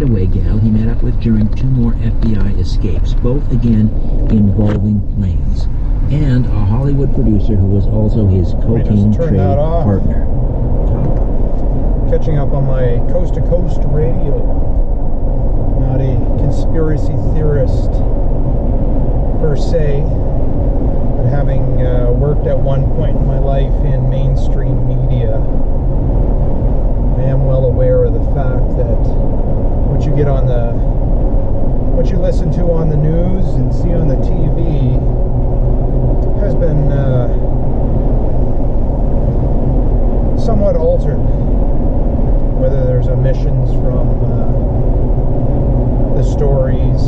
getaway gal he met up with during 2 more FBI escapes, both again involving planes, and a Hollywood producer who was also his cocaine trade partner. Catching up on my coast-to-coast radio. Not a conspiracy theorist per se, but having worked at one point in my life in mainstream media, I am well aware of the fact that what you listen to on the news and see on the TV has been somewhat altered. Whether there's omissions from the stories,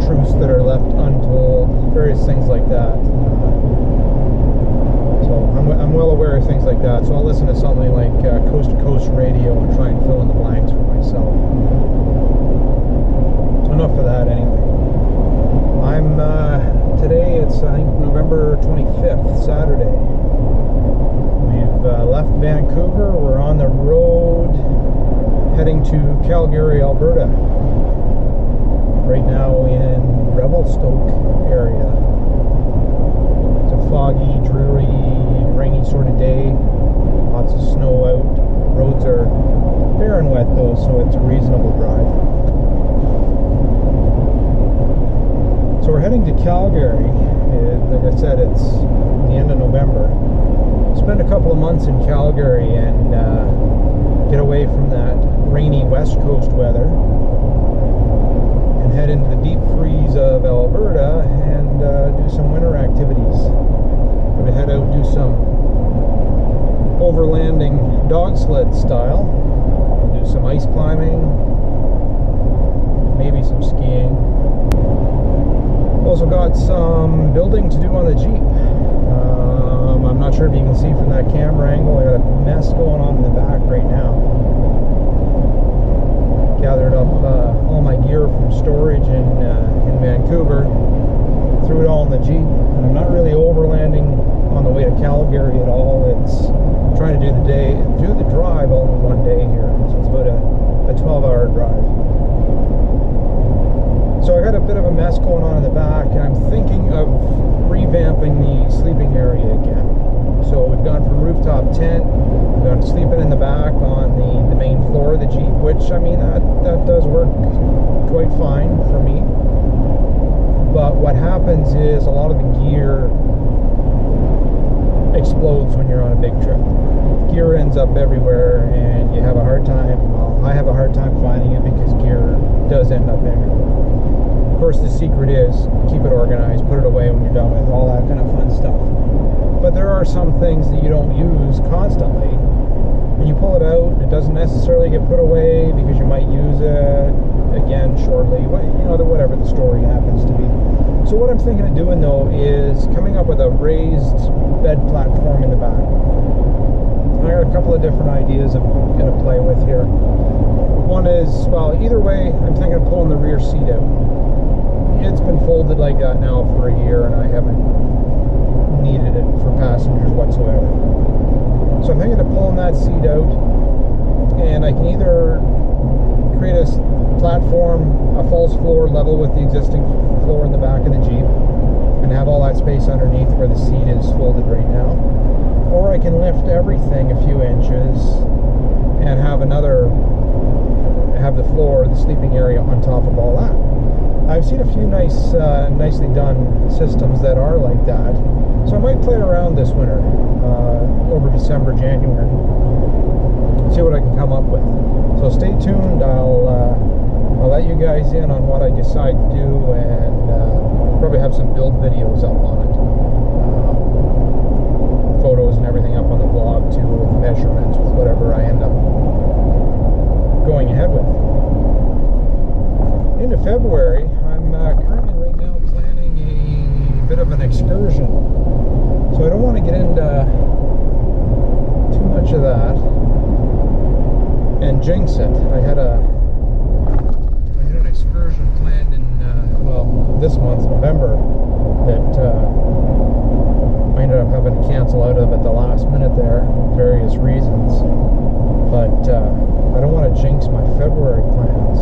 truths that are left untold, various things like that. So I'm well aware of things like that. So I'll listen to something like Coast to Coast Radio and try and fill in the blanks for myself. Enough of that anyway. I'm today it's I think November 25th, Saturday. We've left Vancouver. We're on the road heading to Calgary, Alberta. Right now in Revelstoke area. It's a foggy, dreary, rainy sort of day. Lots of snow out. Roads are bare and wet though, so it's a reasonable drive. So we're heading to Calgary. Like I said, it's the end of November. Spend a couple of months in Calgary and get away from that rainy West Coast weather and head into the deep freeze of Alberta and do some winter activities. We're going to head out, do some overlanding dog sled style. We'll do some ice climbing, maybe some skiing. Also got some building to do on the Jeep. I'm not sure if you can see from that camera angle. I got a mess going on in the back right now. Gathered up all my gear from storage in Vancouver, threw it all in the Jeep, and I'm not really overlanding on the way to Calgary at all. It's trying to do the drive all in one day here. So it's about a 12-hour drive. So I got a bit of a mess going on in the back, and I'm thinking of revamping the sleeping area again. So we've gone from rooftop tent, we've gone to sleeping in the back on the main floor of the Jeep, which, I mean, that does work quite fine for me. But what happens is a lot of the gear explodes when you're on a big trip. Gear ends up everywhere, and you have a hard time, well, I have a hard time finding it because gear does end up everywhere. Of course, the secret is keep it organized, put it away when you're done with all that kind of fun stuff. But there are some things that you don't use constantly, and you pull it out, it doesn't necessarily get put away because you might use it again shortly, you know, whatever the story happens to be. So what I'm thinking of doing though is coming up with a raised bed platform in the back. I got a couple of different ideas I'm going to play with here. One is, well, either way, I'm thinking of pulling the rear seat out. It's been folded like that now for a year, and I haven't needed it for passengers whatsoever. So I'm thinking of pulling that seat out, and I can either create a platform, a false floor level with the existing floor in the back of the Jeep, and have all that space underneath where the seat is folded right now, or I can lift everything a few inches and have the floor, the sleeping area on top of all that. I've seen a few nicely done systems that are like that, so I might play around this winter, over December, January, see what I can come up with. So stay tuned. I'll let you guys in on what I decide to do, and probably have some build videos up on it, photos and everything up on the blog too, with measurements, with whatever I end up going ahead with. Into February, I'm currently right now planning a bit of an excursion, so I don't want to get into too much of that and jinx it. I had an excursion planned in this month, November, that I ended up having to cancel out of at the last minute there, for various reasons. But I don't want to jinx my February plans.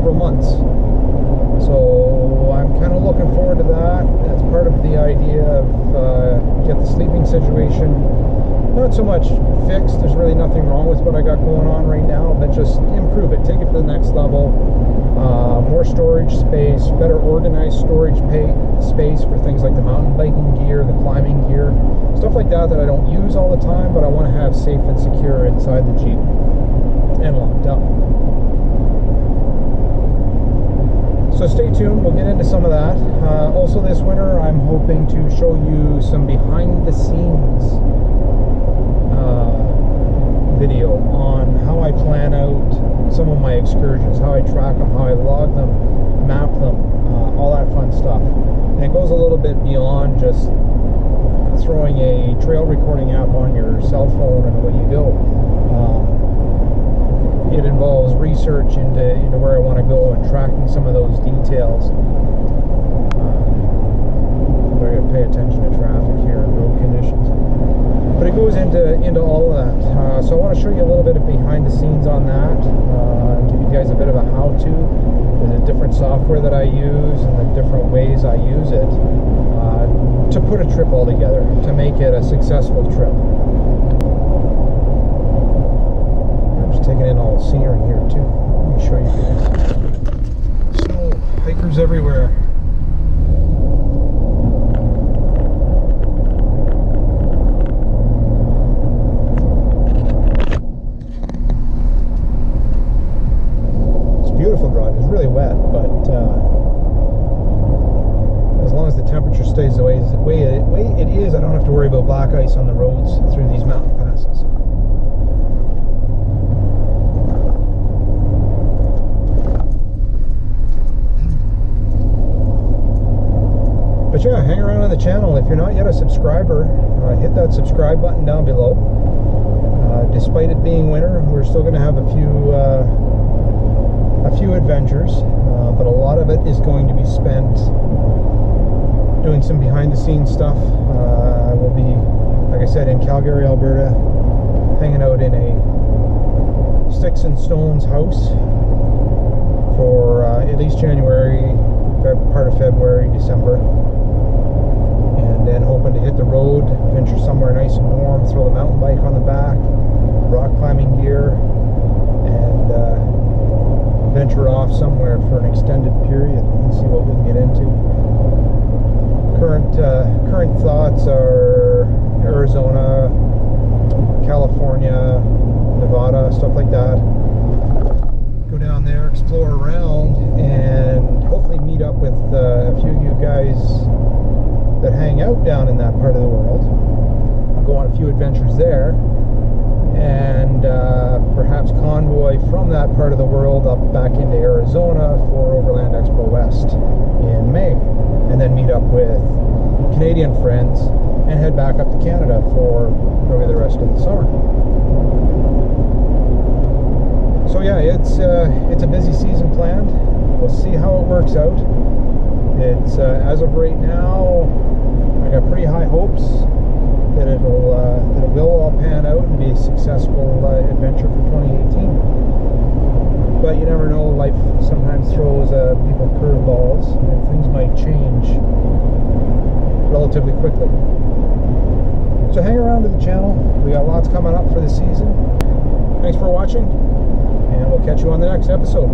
several months. So I'm kind of looking forward to that. That's part of the idea of get the sleeping situation not so much fixed. There's really nothing wrong with what I got going on right now, but just improve it, take it to the next level. More storage space, better organized storage space for things like the mountain biking gear, the climbing gear, stuff like that I don't use all the time, but I want to have safe and secure inside the Jeep and locked up. So stay tuned, we'll get into some of that. Also this winter I'm hoping to show you some behind the scenes video on how I plan out some of my excursions, how I track them, how I log them, map them, all that fun stuff. And it goes a little bit beyond just throwing a trail recording app on your cell phone and away you go. It involves research into where I want to go and tracking some of those details. I got to pay attention to traffic here and road conditions. But it goes into all of that. So I want to show you a little bit of behind the scenes on that. Give you guys a bit of a how-to, the different software that I use and the different ways I use it to put a trip all together, to make it a successful trip. I'm just taking in all the scenery here too. Let me show you guys. Snow, hikers everywhere. Beautiful drive. It's really wet, but as long as the temperature stays the way it is, I don't have to worry about black ice on the roads through these mountain passes. But yeah, hang around on the channel. If you're not yet a subscriber, hit that subscribe button down below. Despite it being winter, we're still going to have a few adventures, but a lot of it is going to be spent doing some behind the scenes stuff. I will be, like I said, in Calgary, Alberta, hanging out in a sticks and stones house for at least January, part of February, December, and then hoping to hit the road, venture somewhere nice and warm, throw the mountain bike on the back, rock climbing gear, and venture off somewhere for an extended period and see what we can get into. Current thoughts are Arizona, California, Nevada, stuff like that. Go down there, explore around, and hopefully meet up with a few of you guys that hang out down in that part of the world. Go on a few adventures there, and perhaps convoy from that part of the world up back into Arizona for Overland Expo West in May, and then meet up with Canadian friends and head back up to Canada for probably the rest of the summer. So yeah, it's a busy season planned. We'll see how it works out. It's as of right now, I got pretty high hopes that it will all pan out and be a successful adventure for 2018. But you never know, life sometimes throws people curveballs, and things might change relatively quickly. So hang around to the channel. We got lots coming up for the season. Thanks for watching, and we'll catch you on the next episode.